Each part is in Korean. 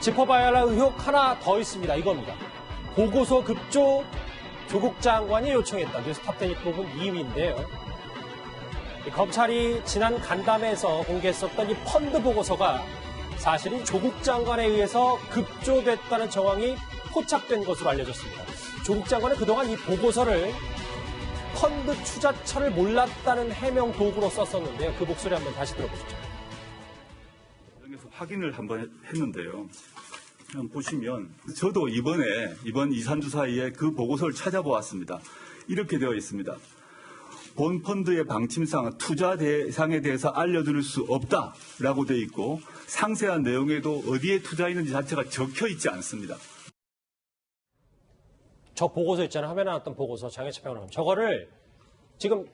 짚어봐야 할 의혹 하나 더 있습니다. 이겁니다. 보고서 급조 조국 장관이 요청했다. 뉴스톱10 부분 2위인데요. 검찰이 지난 간담회에서 공개했었던 이 펀드 보고서가 사실은 조국 장관에 의해서 급조됐다는 정황이 포착된 것으로 알려졌습니다. 조국 장관은 그동안 이 보고서를 펀드 투자처를 몰랐다는 해명 도구로 썼었는데요. 그 목소리 한번 다시 들어보시죠. 그래서 확인을 한번 했는데요. 보시면 저도 이번 2, 3주 사이에 그 보고서를 찾아보았습니다. 이렇게 되어 있습니다. 본 펀드의 방침상 투자 대상에 대해서 알려드릴 수 없다라고 되어 있고 상세한 내용에도 어디에 투자했는지 자체가 적혀 있지 않습니다. 저 보고서 있잖아요. 화면에 나왔던 보고서 장혜철 평론가. 저거를 지금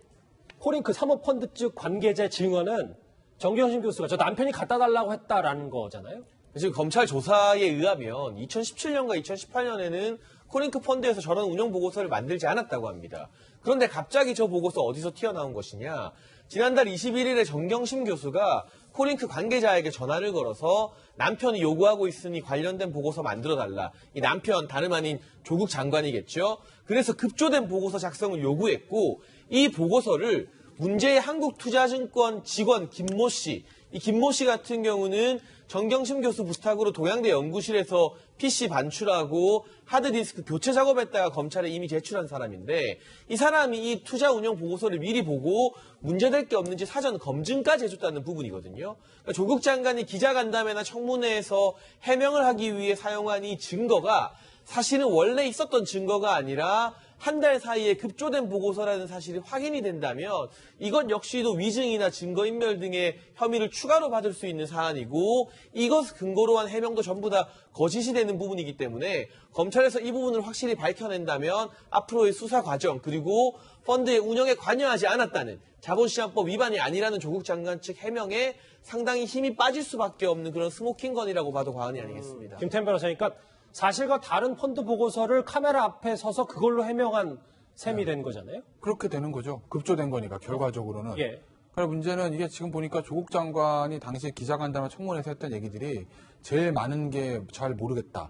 코링크 사모펀드 측 관계자 증언은 정경심 교수가 저 남편이 갖다 달라고 했다라는 거잖아요. 지금 검찰 조사에 의하면 2017년과 2018년에는 코링크 펀드에서 저런 운영 보고서를 만들지 않았다고 합니다. 그런데 갑자기 저 보고서 어디서 튀어나온 것이냐. 지난달 21일에 정경심 교수가 코링크 관계자에게 전화를 걸어서 남편이 요구하고 있으니 관련된 보고서 만들어달라. 이 남편 다름 아닌 조국 장관이겠죠. 그래서 급조된 보고서 작성을 요구했고 이 보고서를 문제의 한국투자증권 직원 김모 씨, 이 김모 씨 같은 경우는 정경심 교수 부탁으로 동양대 연구실에서 PC 반출하고 하드디스크 교체 작업했다가 검찰에 이미 제출한 사람인데 이 사람이 이 투자 운영 보고서를 미리 보고 문제될 게 없는지 사전 검증까지 해줬다는 부분이거든요. 그러니까 조국 장관이 기자간담회나 청문회에서 해명을 하기 위해 사용한 이 증거가 사실은 원래 있었던 증거가 아니라 한 달 사이에 급조된 보고서라는 사실이 확인이 된다면 이것 역시도 위증이나 증거인멸 등의 혐의를 추가로 받을 수 있는 사안이고 이것 근거로 한 해명도 전부 다 거짓이 되는 부분이기 때문에 검찰에서 이 부분을 확실히 밝혀낸다면 앞으로의 수사 과정 그리고 펀드의 운영에 관여하지 않았다는 자본시장법 위반이 아니라는 조국 장관 측 해명에 상당히 힘이 빠질 수밖에 없는 그런 스모킹건이라고 봐도 과언이 아니겠습니다. 김태현 변호사니까 사실과 다른 펀드 보고서를 카메라 앞에 서서 그걸로 해명한 셈이 된 거잖아요? 그렇게 되는 거죠. 급조된 거니까 결과적으로는. 예. 그러나 문제는 이게 지금 보니까 조국 장관이 당시에 기자간담회 청문회에서 했던 얘기들이 제일 많은 게 잘 모르겠다.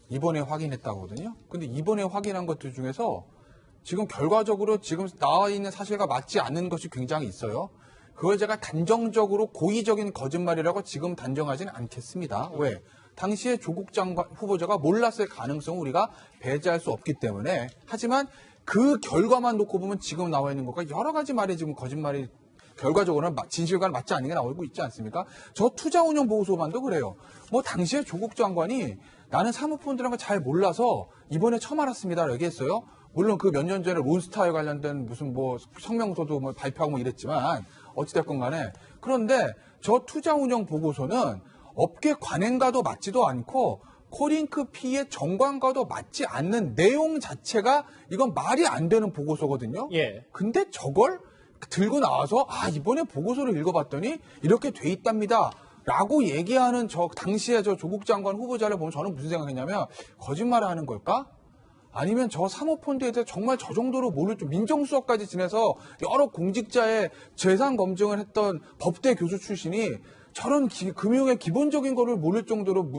이번에 확인했다거든요. 근데 이번에 확인한 것들 중에서 지금 결과적으로 지금 나와 있는 사실과 맞지 않는 것이 굉장히 있어요. 그걸 제가 단정적으로 고의적인 거짓말이라고 지금 단정하지는 않겠습니다. 왜? 당시에 조국 장관 후보자가 몰랐을 가능성을 우리가 배제할 수 없기 때문에 하지만 그 결과만 놓고 보면 지금 나와 있는 것과 여러 가지 말이 지금 거짓말이 결과적으로는 진실과는 맞지 않는 게 나오고 있지 않습니까? 저 투자 운영 보고서만도 그래요. 뭐 당시에 조국 장관이 나는 사모펀드라는 걸 잘 몰라서 이번에 처음 알았습니다라고 얘기했어요. 물론 그 몇 년 전에 론스타에 관련된 무슨 뭐 성명서도 뭐 발표하고 뭐 이랬지만 어찌됐건 간에 그런데 저 투자 운영 보고서는 업계 관행과도 맞지도 않고 코링크 P의 정관과도 맞지 않는 내용 자체가 이건 말이 안 되는 보고서거든요. 예. 근데 저걸 들고 나와서 이번에 보고서를 읽어봤더니 이렇게 돼 있답니다. 라고 얘기하는 저 당시에 저 조국 장관 후보자를 보면 저는 무슨 생각했냐면 거짓말을 하는 걸까? 아니면 저 사모펀드에 대해서 정말 저 정도로 모를 줄 민정수석까지 지내서 여러 공직자의 재산 검증을 했던 법대 교수 출신이 저런 금융의 기본적인 거를 모를 정도로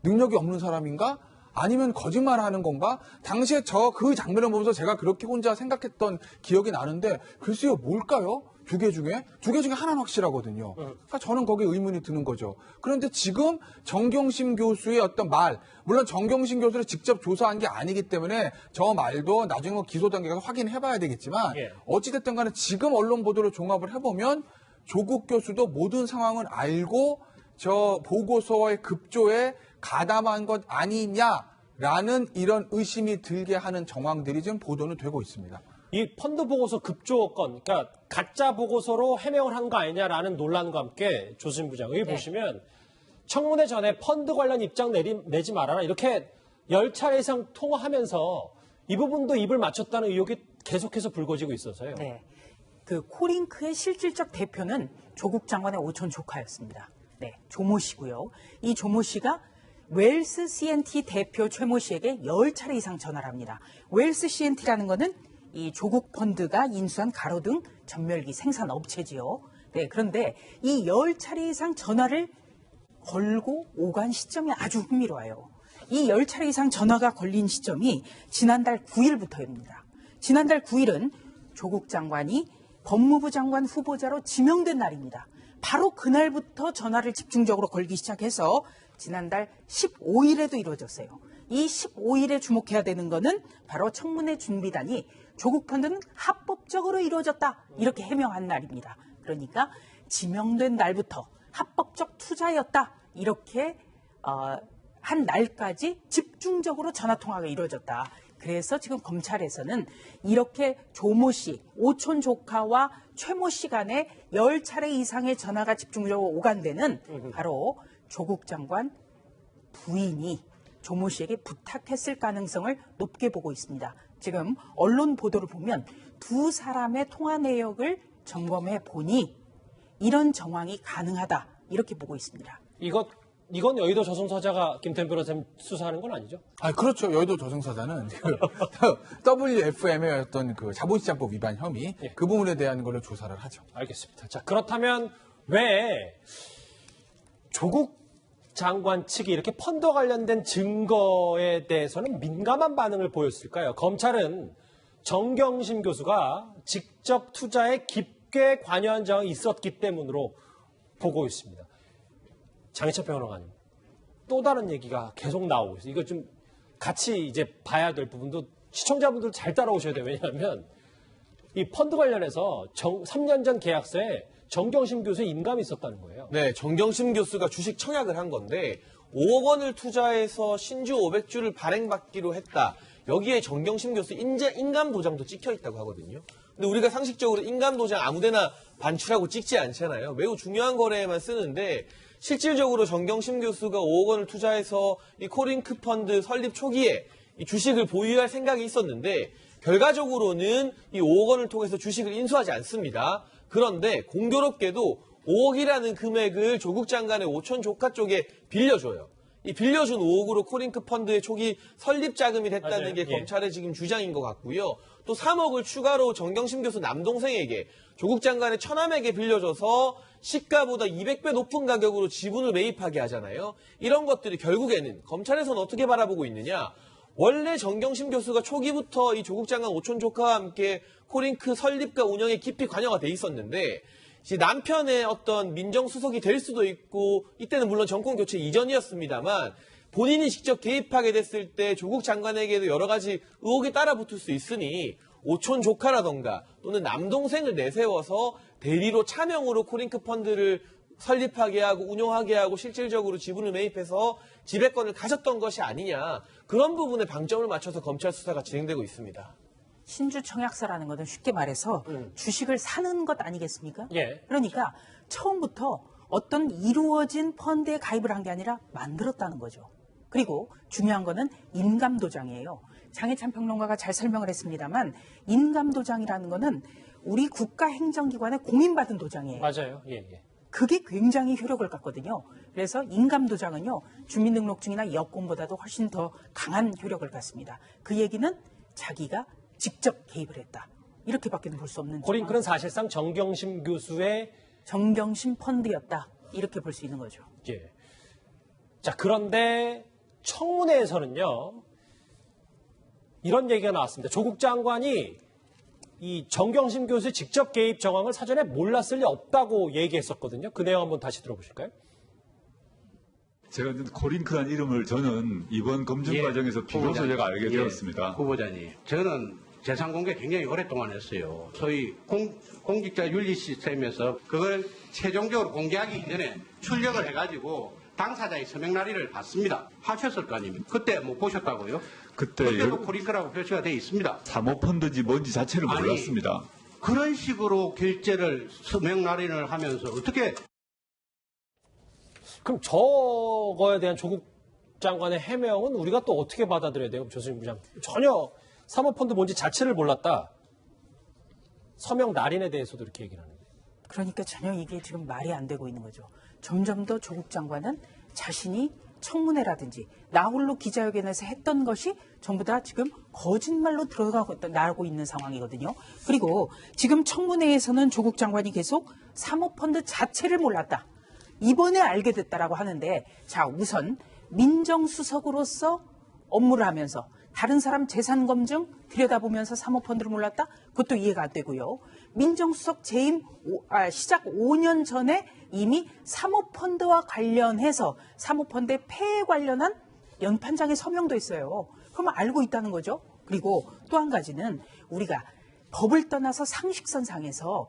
능력이 없는 사람인가? 아니면 거짓말하는 건가? 당시에 그 장면을 보면서 제가 그렇게 혼자 생각했던 기억이 나는데 글쎄요 뭘까요? 두 개 중에 하나는 확실하거든요. 그러니까 저는 거기에 의문이 드는 거죠. 그런데 지금 정경심 교수의 어떤 말, 물론 정경심 교수를 직접 조사한 게 아니기 때문에 저 말도 나중에 기소 단계에서 확인해봐야 되겠지만 어찌됐든 간에 지금 언론 보도를 종합을 해보면 조국 교수도 모든 상황을 알고 저 보고서의 급조에 가담한 것 아니냐라는 이런 의심이 들게 하는 정황들이 지금 보도는 되고 있습니다. 이 펀드 보고서 급조 건, 그러니까 가짜 보고서로 해명을 한 거 아니냐라는 논란과 함께 조진 부장 여기 보시면 청문회 전에 펀드 관련 입장 내지 말아라 이렇게 10차례 이상 통화하면서 이 부분도 입을 맞췄다는 의혹이 계속해서 불거지고 있어서요. 네. 그 코링크의 실질적 대표는 조국 장관의 오촌 조카였습니다. 네, 조모 씨고요. 이 조모 씨가 웰스 C&T 대표 최모 씨에게 10차례 이상 전화를 합니다. 웰스 C&T라는 거는 이 조국 펀드가 인수한 가로등 전멸기 생산 업체지요. 네, 그런데 이 10차례 이상 전화를 걸고 오간 시점이 아주 흥미로워요. 이 10차례 이상 전화가 걸린 시점이 지난달 9일부터입니다. 지난달 9일은 조국 장관이 법무부 장관 후보자로 지명된 날입니다. 바로 그날부터 전화를 집중적으로 걸기 시작해서 지난달 15일에도 이루어졌어요. 이 15일에 주목해야 되는 거는 바로 청문회 준비단이 조국 펀드는 합법적으로 이루어졌다 이렇게 해명한 날입니다. 그러니까 지명된 날부터 합법적 투자였다 이렇게 한 날까지 집중적으로 전화통화가 이루어졌다. 그래서 지금 검찰에서는 이렇게 조모 씨, 오촌 조카와 최모 씨 간에 10차례 이상의 전화가 집중적으로 오간되는 바로 조국 장관 부인이 조모 씨에게 부탁했을 가능성을 높게 보고 있습니다. 지금 언론 보도를 보면 두 사람의 통화 내역을 점검해 보니 이런 정황이 가능하다 이렇게 보고 있습니다. 이건 여의도 저승사자가 김태현 변호사님 수사하는 건 아니죠? 아, 그렇죠. 여의도 저승사자는 WFM의 어떤 그 자본시장법 위반 혐의 예. 그 부분에 대한 걸로 조사를 하죠. 알겠습니다. 자, 그렇다면 왜 조국 장관 측이 이렇게 펀드와 관련된 증거에 대해서는 민감한 반응을 보였을까요? 검찰은 정경심 교수가 직접 투자에 깊게 관여한 적이 있었기 때문으로 보고 있습니다. 장희철 평론가님, 또 다른 얘기가 계속 나오고 있어요. 이거 좀 같이 이제 봐야 될 부분도 시청자분들 잘 따라오셔야 돼요. 왜냐하면 이 펀드 관련해서 3년 전 계약서에 정경심 교수의 인감이 있었다는 거예요. 네, 정경심 교수가 주식 청약을 한 건데 5억 원을 투자해서 신주 500주를 발행받기로 했다. 여기에 정경심 교수 인감 도장도 찍혀 있다고 하거든요. 근데 우리가 상식적으로 인감 도장 아무데나 반출하고 찍지 않잖아요. 매우 중요한 거래에만 쓰는데 실질적으로 정경심 교수가 5억 원을 투자해서 이 코링크 펀드 설립 초기에 이 주식을 보유할 생각이 있었는데 결과적으로는 이 5억 원을 통해서 주식을 인수하지 않습니다. 그런데 공교롭게도 5억이라는 금액을 조국 장관의 오촌 조카 쪽에 빌려줘요. 이 빌려준 5억으로 코링크 펀드의 초기 설립 자금이 됐다는 맞아요. 게 예. 검찰의 지금 주장인 것 같고요. 또 3억을 추가로 정경심 교수 남동생에게 조국 장관의 처남에게 빌려줘서 시가보다 200배 높은 가격으로 지분을 매입하게 하잖아요. 이런 것들이 결국에는 검찰에서는 어떻게 바라보고 있느냐. 원래 정경심 교수가 초기부터 이 조국 장관 오촌 조카와 함께 코링크 설립과 운영에 깊이 관여가 돼 있었는데 이제 남편의 어떤 민정수석이 될 수도 있고 이때는 물론 정권 교체 이전이었습니다만 본인이 직접 개입하게 됐을 때 조국 장관에게도 여러 가지 의혹이 따라붙을 수 있으니 오촌 조카라던가 또는 남동생을 내세워서 대리로 차명으로 코링크 펀드를 설립하게 하고 운용하게 하고 실질적으로 지분을 매입해서 지배권을 가졌던 것이 아니냐. 그런 부분에 방점을 맞춰서 검찰 수사가 진행되고 있습니다. 신주 청약서라는 것은 쉽게 말해서 주식을 사는 것 아니겠습니까? 예. 그러니까 처음부터 어떤 이루어진 펀드에 가입을 한 게 아니라 만들었다는 거죠. 그리고 중요한 거는 인감도장이에요. 장혜찬 평론가가 잘 설명을 했습니다만 인감도장이라는 거는 우리 국가행정기관에 공인받은 도장이에요. 맞아요. 예, 예. 그게 굉장히 효력을 갖거든요. 그래서 인감도장은요, 주민등록증이나 여권보다도 훨씬 더 강한 효력을 갖습니다. 그 얘기는 자기가 직접 개입을 했다. 이렇게밖에는 볼 수 없는 코링크는 사실상 정경심 교수의 정경심 펀드였다. 이렇게 볼 수 있는 거죠. 예. 자, 그런데 청문회에서는요, 이런 얘기가 나왔습니다. 조국 장관이 이 정경심 교수의 직접 개입 정황을 사전에 몰랐을 리 없다고 얘기했었거든요. 그 내용 한번 다시 들어보실까요? 제가 코링크란 이름을 저는 이번 검증 과정에서 비로소 제가 알게 되었습니다. 후보자님, 저는 재산 공개 굉장히 오랫동안 했어요. 소위 공직자 윤리 시스템에서 그걸 최종적으로 공개하기 이전에 출력을 해가지고 당사자의 서명 날인을 받습니다. 하셨을 거 아닙니까? 그때 뭐 보셨다고요? 그때도 코링크라고 표시가 되어 있습니다. 사모펀드인지 뭔지 자체를 아니, 몰랐습니다. 그런 식으로 결제를 서명 날인을 하면서 어떻게 그럼 저거에 대한 조국 장관의 해명은 우리가 또 어떻게 받아들여야 돼요? 조수진 부장. 전혀 사모펀드 뭔지 자체를 몰랐다. 서명 날인에 대해서도 이렇게 얘기를 하는데. 그러니까 전혀 이게 지금 말이 안 되고 있는 거죠. 점점 더 조국 장관은 자신이 청문회라든지 나홀로 기자회견에서 했던 것이 전부 다 지금 거짓말로 나오고 있는 상황이거든요. 그리고 지금 청문회에서는 조국 장관이 계속 사모펀드 자체를 몰랐다. 이번에 알게 됐다라고 하는데, 자, 우선 민정수석으로서 업무를 하면서 다른 사람 재산 검증 들여다보면서 사모펀드를 몰랐다? 그것도 이해가 안 되고요. 민정수석 재임 시작 5년 전에 이미 사모펀드와 관련해서 사모펀드의 폐해 관련한 연판장에 서명도 있어요. 그러면 알고 있다는 거죠. 그리고 또 한 가지는 우리가 법을 떠나서 상식선상에서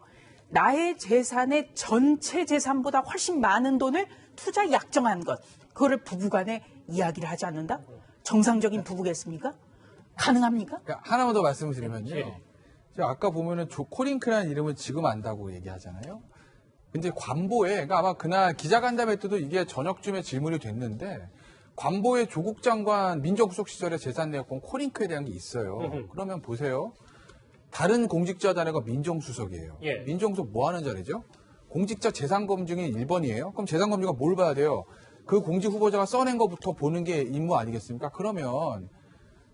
나의 재산의 전체 재산보다 훨씬 많은 돈을 투자 약정한 것, 그거를 부부간에 이야기를 하지 않는다? 정상적인 부부겠습니까? 가능합니까? 그러니까 하나만 더 말씀을 드리면요. 예. 제가 아까 보면은 코링크라는 이름을 지금 안다고 얘기하잖아요. 근데 관보에, 그러니까 아마 그날 기자간담회 때도 이게 저녁쯤에 질문이 됐는데, 관보에 조국 장관 민정수석 시절의 재산 내역 보면 코링크에 대한 게 있어요. 그러면 보세요. 다른 공직자 단위가 민정수석이에요. 예. 민정수석 뭐 하는 자리죠? 공직자 재산 검증이 1번이에요. 그럼 재산 검증가 뭘 봐야 돼요? 그 공직 후보자가 써낸 것부터 보는 게 임무 아니겠습니까? 그러면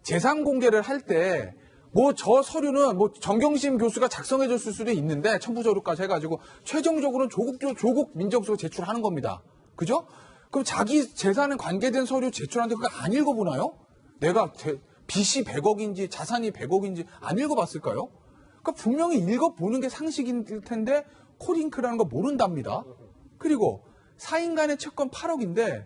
재산 공개를 할 때 뭐 저 서류는 뭐 정경심 교수가 작성해 줬을 수도 있는데 첨부 서류까지 해가지고 최종적으로는 조국 민정수석이 제출하는 겁니다. 그죠? 그럼 자기 재산에 관계된 서류 제출하는데 그거 안 읽어보나요? 내가 빚이 100억인지 자산이 100억인지 안 읽어봤을까요? 그러니까 분명히 읽어보는 게 상식일 텐데 코링크라는 거 모른답니다. 그리고 사인간의 채권 8억인데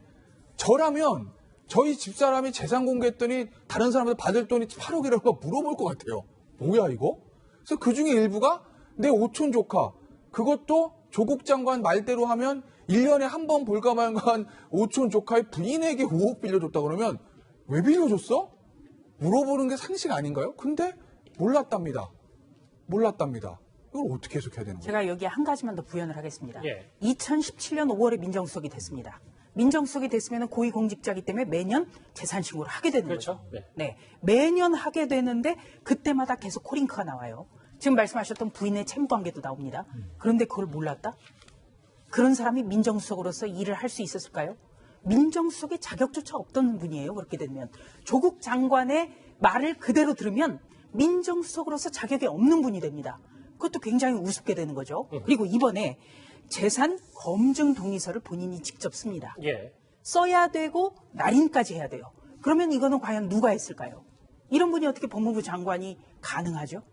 저라면 저희 집사람이 재산 공개했더니 다른 사람한테 받을 돈이 8억이라고 물어볼 것 같아요. 뭐야 이거? 그래서 그중에 일부가 내 오촌 조카, 그것도 조국 장관 말대로 하면 1년에 한 번 볼까 말까한 오촌 조카의 부인에게 5억 빌려줬다 그러면 왜 빌려줬어? 물어보는 게 상식 아닌가요? 근데 몰랐답니다. 이걸 어떻게 해석해야 되는 거예요? 제가 여기에 한 가지만 더 부연을 하겠습니다. 예. 2017년 5월에 민정수석이 됐습니다. 민정수석이 됐으면 고위공직자이기 때문에 매년 재산신고를 하게 되는 그렇죠. 거죠. 네. 네, 매년 하게 되는데 그때마다 계속 코링크가 나와요. 지금 말씀하셨던 부인의 채무관계도 나옵니다. 그런데 그걸 몰랐다? 그런 사람이 민정수석으로서 일을 할 수 있었을까요? 민정수석의 자격조차 없던 분이에요. 그렇게 되면 조국 장관의 말을 그대로 들으면 민정수석으로서 자격이 없는 분이 됩니다. 그것도 굉장히 우습게 되는 거죠. 그리고 이번에 재산 검증 동의서를 본인이 직접 씁니다. 예. 써야 되고 날인까지 해야 돼요. 그러면 이거는 과연 누가 했을까요? 이런 분이 어떻게 법무부 장관이 가능하죠?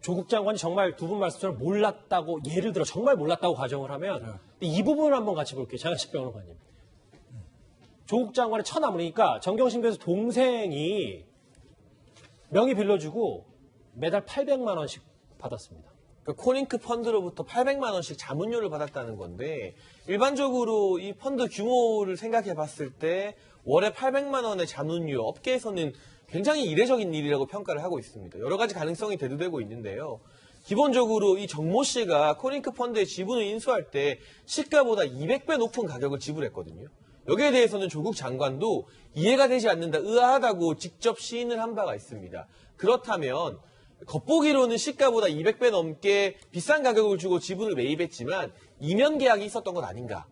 조국 장관이 정말 두 분 말씀처럼 몰랐다고, 예를 들어 정말 몰랐다고 가정을 하면 이 부분을 한번 같이 볼게요. 장현식 변호사님. 조국 장관의 처나무니까 정경심 교수 동생이 명의 빌려주고 매달 800만 원씩 받았습니다. 그 코링크 펀드로부터 800만 원씩 자문료를 받았다는 건데, 일반적으로 이 펀드 규모를 생각해 봤을 때 월에 800만 원의 자문료, 업계에서는 굉장히 이례적인 일이라고 평가를 하고 있습니다. 여러 가지 가능성이 대두되고 있는데요. 기본적으로 이 정모 씨가 코링크 펀드의 지분을 인수할 때 시가보다 200배 높은 가격을 지불했거든요. 여기에 대해서는 조국 장관도 이해가 되지 않는다, 의아하다고 직접 시인을 한 바가 있습니다. 그렇다면 겉보기로는 시가보다 200배 넘게 비싼 가격을 주고 지분을 매입했지만 이면 계약이 있었던 것 아닌가.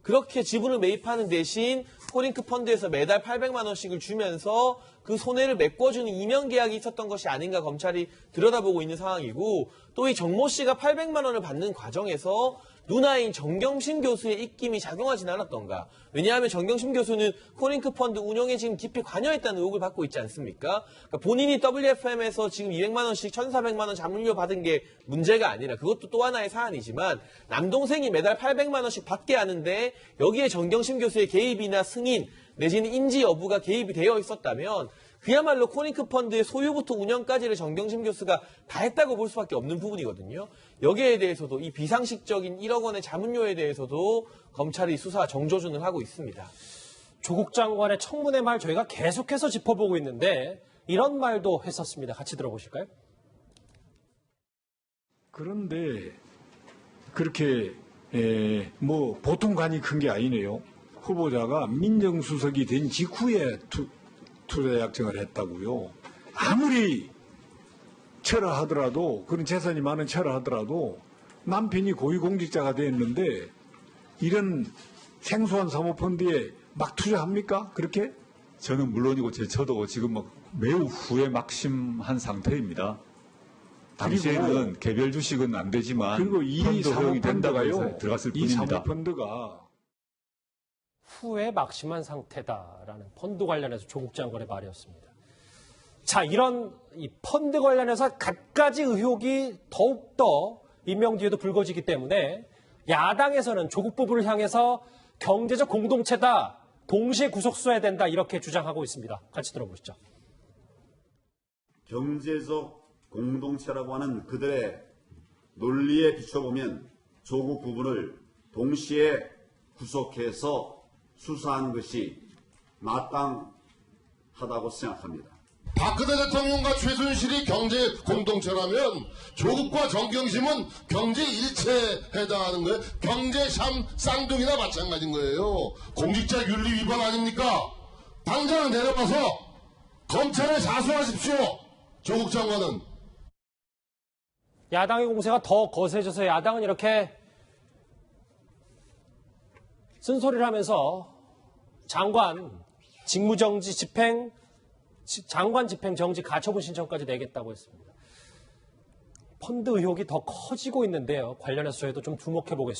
그렇게 지분을 매입하는 대신 코링크 펀드에서 매달 800만 원씩을 주면서 그 손해를 메꿔주는 이면 계약이 있었던 것이 아닌가 검찰이 들여다보고 있는 상황이고, 또 이 정모 씨가 800만 원을 받는 과정에서 누나인 정경심 교수의 입김이 작용하진 않았던가. 왜냐하면 정경심 교수는 코링크 펀드 운영에 지금 깊이 관여했다는 의혹을 받고 있지 않습니까? 그러니까 본인이 WFM에서 지금 200만 원씩 1,400만 원 자문료 받은 게 문제가 아니라, 그것도 또 하나의 사안이지만 남동생이 매달 800만 원씩 받게 하는데 여기에 정경심 교수의 개입이나 승인 내지는 인지 여부가 개입이 되어 있었다면 그야말로 코링크 펀드의 소유부터 운영까지를 정경심 교수가 다 했다고 볼 수밖에 없는 부분이거든요. 여기에 대해서도 이 비상식적인 1억 원의 자문료에 대해서도 검찰이 수사 정조준을 하고 있습니다. 조국 장관의 청문회 말 저희가 계속해서 짚어보고 있는데 이런 말도 했었습니다. 같이 들어보실까요? 그런데 그렇게 뭐 보통 간이 큰 게 아니네요. 후보자가 민정수석이 된 직후에 투자 약정을 했다고요. 아무리 철회하더라도, 그런 재산이 많은 철회하더라도 남편이 고위공직자가 됐는데 이런 생소한 사모펀드에 막 투자합니까? 그렇게? 저는 물론이고 저도 지금 막 매우 후회 막심한 상태입니다. 당시에는 개별 주식은 안 되지만 그리고 이 펀드 허용이 된다고 해서 사모펀드가요. 들어갔을 이 뿐입니다. 사모펀드가 후회 막심한 상태다라는 펀드 관련해서 조국 장관의 말이었습니다. 자, 이런 이 펀드 관련해서 갖가지 의혹이 더욱더 임명 뒤에도 불거지기 때문에 야당에서는 조국 부부를 향해서 경제적 공동체다, 동시에 구속수사해야 된다 이렇게 주장하고 있습니다. 같이 들어보시죠. 경제적 공동체라고 하는 그들의 논리에 비춰보면 조국 부부를 동시에 구속해서 수사하는 것이 마땅하다고 생각합니다. 박근혜 대통령과 최순실이 경제 공동체라면 조국과 정경심은 경제 일체에 해당하는 거예요. 경제 쌍둥이나 마찬가지인 거예요. 공직자 윤리 위반 아닙니까? 당장 내려가서 검찰에 자수하십시오. 조국 장관은. 야당의 공세가 더 거세져서 야당은 이렇게 쓴소리를 하면서 장관 직무정지 집행, 장관 집행 정지 가처분 신청까지 내겠다고 했습니다. 펀드 의혹이 더 커지고 있는데요. 관련해서 저희도 좀 주목해 보겠습니다.